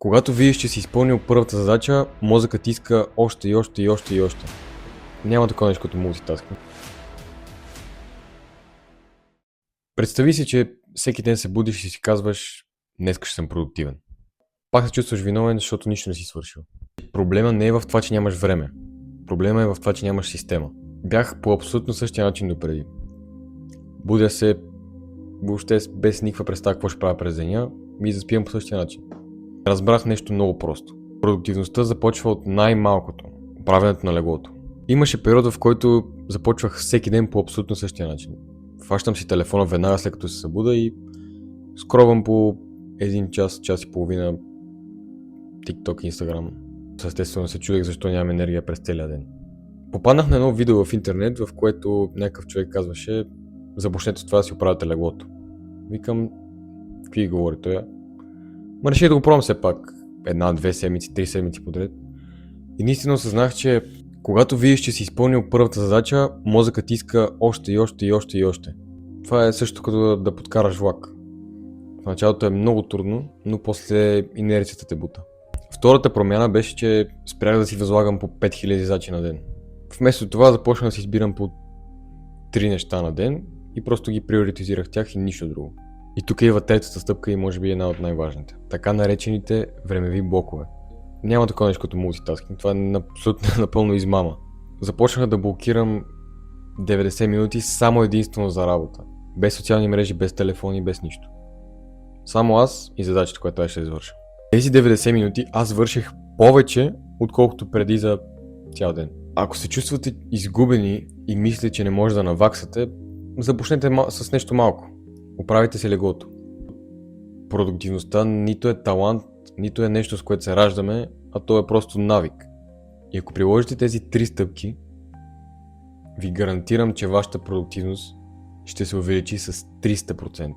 Когато видиш, че си изпълнил първата задача, мозъкът иска още и още и още и още. Няма такова нещо като мултитаскинг. Представи си, че всеки ден се будиш и си казваш: днеска ще съм продуктивен. Пак се чувстваш виновен, защото нищо не си свършил. Проблема не е в това, че нямаш време. Проблема е в това, че нямаш система. Бях по абсолютно същия начин допреди. Будя се въобще без никаква представа какво ще правя през деня и заспивам по същия начин. Разбрах нещо много просто. Продуктивността започва от най-малкото – правенето на леглото. Имаше период, в който започвах всеки ден по абсолютно същия начин. Фащам си телефона веднага след като се събуда и скровам по 1 час, час и половина TikTok и Instagram. Естествено се чудех защо нямам енергия през целия ден. Попаднах на едно видео в интернет, в което някакъв човек казваше: започнете с това да си оправяте леглото. Викам: какви говори той? Ма реших да го пробвам все пак. 1, 2 седмици, 3 седмици подред. И наистина осъзнах, че когато видиш, че си изпълнил първата задача, мозъкът иска още и още и още и още. Това е също като да подкараш влак. В началото е много трудно, но после инерцията те бута. Втората промяна беше, че спрях да си възлагам по 5000 задачи на ден. Вместо това започнах да си избирам по 3 неща на ден и просто ги приоритизирах тях и нищо друго. И тук идва третата стъпка и може би една от най-важните. Така наречените времеви блокове. Няма такова нещо като мултитаскинг, това е абсолютно напълно измама. Започнах да блокирам 90 минути само единствено за работа. Без социални мрежи, без телефони, без нищо. Само аз и задачата, която трябваше да извърша. Тези 90 минути аз върших повече, отколкото преди за цял ден. Ако се чувствате изгубени и мислите, че не може да наваксате, започнете с нещо малко. Оправите си леглото. Продуктивността нито е талант, нито е нещо, с което се раждаме, а то е просто навик. И ако приложите тези 3 стъпки, ви гарантирам, че вашата продуктивност ще се увеличи с 300%.